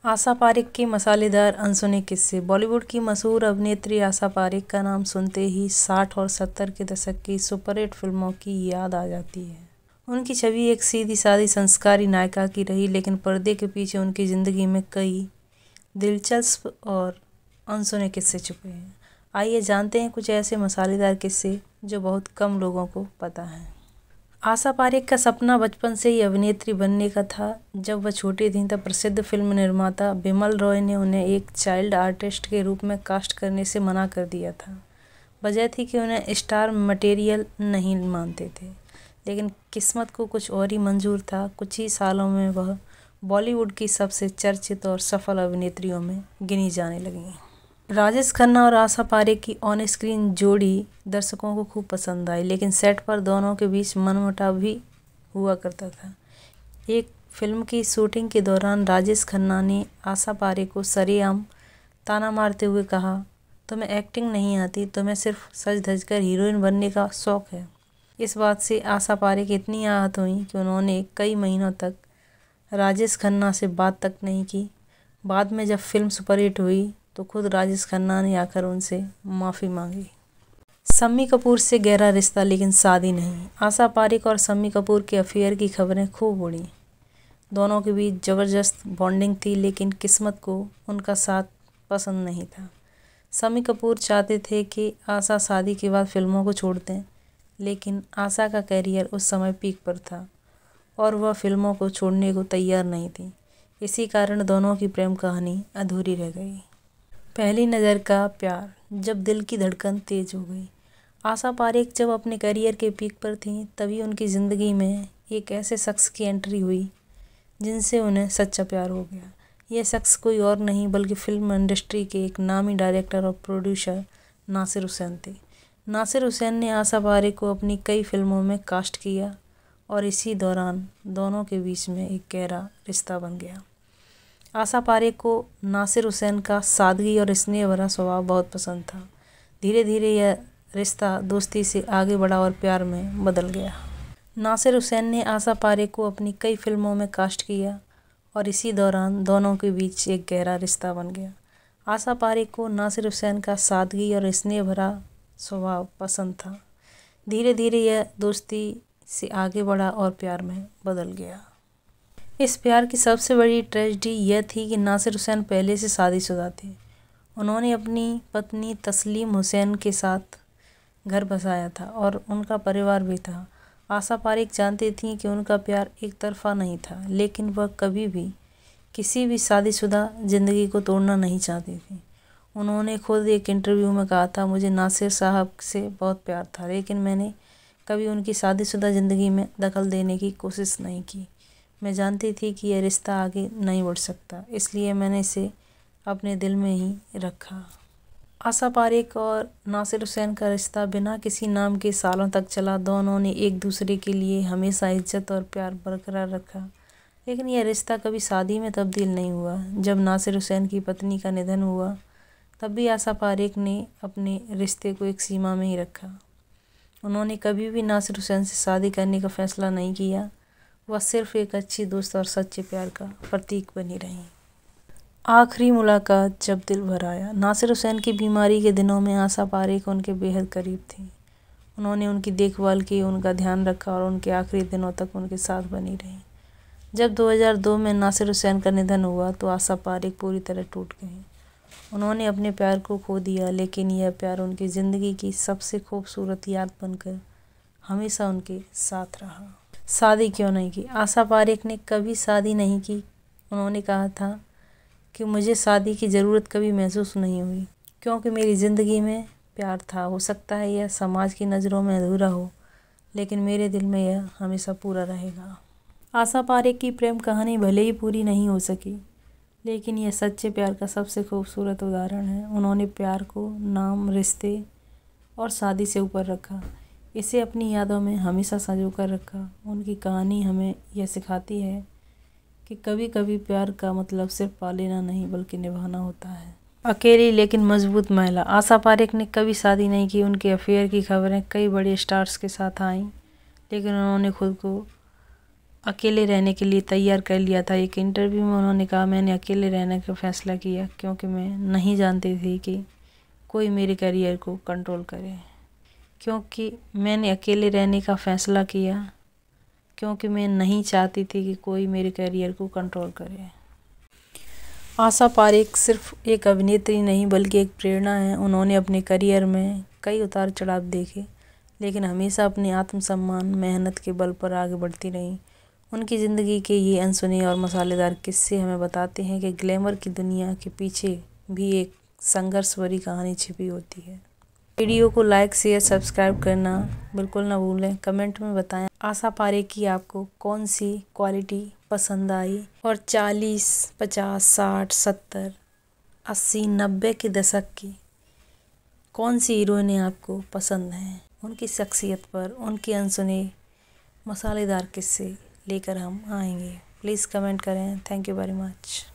आशा पारेख के मसालेदार अनसुने किस्से। बॉलीवुड की मशहूर अभिनेत्री आशा पारेख का नाम सुनते ही 60 और 70 के दशक की सुपरहिट फिल्मों की याद आ जाती है। उनकी छवि एक सीधी सादी संस्कारी नायिका की रही, लेकिन पर्दे के पीछे उनकी ज़िंदगी में कई दिलचस्प और अनसुने किस्से छुपे हैं। आइए जानते हैं कुछ ऐसे मसालेदार किस्से जो बहुत कम लोगों को पता है। आशा पारेख का सपना बचपन से ही अभिनेत्री बनने का था। जब वह छोटी थीं तब प्रसिद्ध फिल्म निर्माता बिमल रॉय ने उन्हें एक चाइल्ड आर्टिस्ट के रूप में कास्ट करने से मना कर दिया था। वजह थी कि उन्हें स्टार मटेरियल नहीं मानते थे, लेकिन किस्मत को कुछ और ही मंजूर था। कुछ ही सालों में वह बॉलीवुड की सबसे चर्चित और सफल अभिनेत्रियों में गिनी जाने लगीं। राजेश खन्ना और आशा पारेख की ऑन स्क्रीन जोड़ी दर्शकों को खूब पसंद आई, लेकिन सेट पर दोनों के बीच मनमुटाव भी हुआ करता था। एक फिल्म की शूटिंग के दौरान राजेश खन्ना ने आशा पारेख को सरेआम ताना मारते हुए कहा, तुम्हें एक्टिंग नहीं आती, तुम्हें सिर्फ सज धज कर हीरोइन बनने का शौक है। इस बात से आशा पारेख इतनी आहत हुई कि उन्होंने कई महीनों तक राजेश खन्ना से बात तक नहीं की। बाद में जब फिल्म सुपरहिट हुई तो खुद राजेश खन्ना ने आकर उनसे माफ़ी मांगी। शम्मी कपूर से गहरा रिश्ता लेकिन शादी नहीं। आशा पारेख और शम्मी कपूर के अफेयर की खबरें खूब उड़ी। दोनों के बीच ज़बरदस्त बॉन्डिंग थी, लेकिन किस्मत को उनका साथ पसंद नहीं था। शम्मी कपूर चाहते थे कि आशा शादी के बाद फिल्मों को छोड़ दें, लेकिन आशा का करियर उस समय पीक पर था और वह फिल्मों को छोड़ने को तैयार नहीं थी। इसी कारण दोनों की प्रेम कहानी अधूरी रह गई। पहली नज़र का प्यार। जब दिल की धड़कन तेज हो गई। आशा पारेख जब अपने करियर के पीक पर थीं, तभी उनकी ज़िंदगी में एक ऐसे शख्स की एंट्री हुई जिनसे उन्हें सच्चा प्यार हो गया। यह शख्स कोई और नहीं बल्कि फिल्म इंडस्ट्री के एक नामी डायरेक्टर और प्रोड्यूसर नासिर हुसैन थे। नासिर हुसैन ने आशा पारेख को अपनी कई फिल्मों में कास्ट किया और इसी दौरान दोनों के बीच में एक गहरा रिश्ता बन गया। आशा पारेख को नासिर हुसैन का सादगी और स्नेह भरा स्वभाव बहुत पसंद था। धीरे धीरे यह रिश्ता दोस्ती से आगे बढ़ा और प्यार में बदल गया। नासिर हुसैन ने आशा पारेख को अपनी कई फिल्मों में कास्ट किया और इसी दौरान दोनों के बीच एक गहरा रिश्ता बन गया। आशा पारेख को नासिर हुसैन का सादगी और स्नेह भरा स्वभाव पसंद था। धीरे धीरे यह दोस्ती से आगे बढ़ा और प्यार में बदल गया। इस प्यार की सबसे बड़ी ट्रेजेडी यह थी कि नासिर हुसैन पहले से शादीशुदा थे। उन्होंने अपनी पत्नी तस्लीम हुसैन के साथ घर बसाया था और उनका परिवार भी था। आशा पारेख जानती थीं कि उनका प्यार एक तरफा नहीं था, लेकिन वह कभी भी किसी भी शादीशुदा ज़िंदगी को तोड़ना नहीं चाहती थी। उन्होंने खुद एक इंटरव्यू में कहा था, मुझे नासिर साहब से बहुत प्यार था, लेकिन मैंने कभी उनकी शादीशुदा ज़िंदगी में दखल देने की कोशिश नहीं की। मैं जानती थी कि यह रिश्ता आगे नहीं बढ़ सकता, इसलिए मैंने इसे अपने दिल में ही रखा। आशा पारेख और नासिर हुसैन का रिश्ता बिना किसी नाम के सालों तक चला। दोनों ने एक दूसरे के लिए हमेशा इज्जत और प्यार बरकरार रखा, लेकिन यह रिश्ता कभी शादी में तब्दील नहीं हुआ। जब नासिर हुसैन की पत्नी का निधन हुआ, तब भी आशा पारेख ने अपने रिश्ते को एक सीमा में ही रखा। उन्होंने कभी भी नासिर हुसैन से शादी करने का फैसला नहीं किया। वह सिर्फ एक अच्छी दोस्त और सच्चे प्यार का प्रतीक बनी रहीं। आखिरी मुलाकात जब दिल भर आया। नासिर हुसैन की बीमारी के दिनों में आशा पारेख उनके बेहद करीब थी। उन्होंने उनकी देखभाल की, उनका ध्यान रखा और उनके आखिरी दिनों तक उनके साथ बनी रहीं। जब 2002 में नासिर हुसैन का निधन हुआ तो आशा पारेख पूरी तरह टूट गईं। उन्होंने अपने प्यार को खो दिया, लेकिन यह प्यार उनकी ज़िंदगी की सबसे खूबसूरत याद बनकर हमेशा उनके साथ रहा। शादी क्यों नहीं की? आशा पारेख ने कभी शादी नहीं की। उन्होंने कहा था कि मुझे शादी की ज़रूरत कभी महसूस नहीं हुई, क्योंकि मेरी ज़िंदगी में प्यार था। हो सकता है यह समाज की नज़रों में अधूरा हो, लेकिन मेरे दिल में यह हमेशा पूरा रहेगा। आशा पारेख की प्रेम कहानी भले ही पूरी नहीं हो सकी, लेकिन यह सच्चे प्यार का सबसे खूबसूरत उदाहरण है। उन्होंने प्यार को नाम, रिश्ते और शादी से ऊपर रखा। इसे अपनी यादों में हमेशा संजो कर रखा। उनकी कहानी हमें यह सिखाती है कि कभी कभी प्यार का मतलब सिर्फ पा लेना नहीं बल्कि निभाना होता है। अकेली लेकिन मजबूत महिला। आशा पारेख ने कभी शादी नहीं की। उनके अफेयर की खबरें कई बड़े स्टार्स के साथ आईं, लेकिन उन्होंने खुद को अकेले रहने के लिए तैयार कर लिया था। एक इंटरव्यू में उन्होंने कहा, मैंने अकेले रहने का फैसला किया क्योंकि मैं नहीं जानती थी कि कोई मेरे करियर को कंट्रोल करे। क्योंकि मैंने अकेले रहने का फैसला किया क्योंकि मैं नहीं चाहती थी कि कोई मेरे करियर को कंट्रोल करे। आशा पारेख सिर्फ एक अभिनेत्री नहीं बल्कि एक प्रेरणा है। उन्होंने अपने करियर में कई उतार चढ़ाव देखे, लेकिन हमेशा अपने आत्मसम्मान, मेहनत के बल पर आगे बढ़ती रहीं। उनकी ज़िंदगी के ये अनसुने और मसालेदार किस्से हमें बताते हैं कि ग्लैमर की दुनिया के पीछे भी एक संघर्ष भरी कहानी छिपी होती है। वीडियो को लाइक, शेयर, सब्सक्राइब करना बिल्कुल ना भूलें। कमेंट में बताएं आशा पारेख की आपको कौन सी क्वालिटी पसंद आई और 40, 50, 60, 70, 80, 90 के दशक की कौन सी हीरोइनें आपको पसंद हैं। उनकी शख्सियत पर उनके अनसुने मसालेदार किस्से लेकर हम आएंगे। प्लीज़ कमेंट करें। Thank you very much.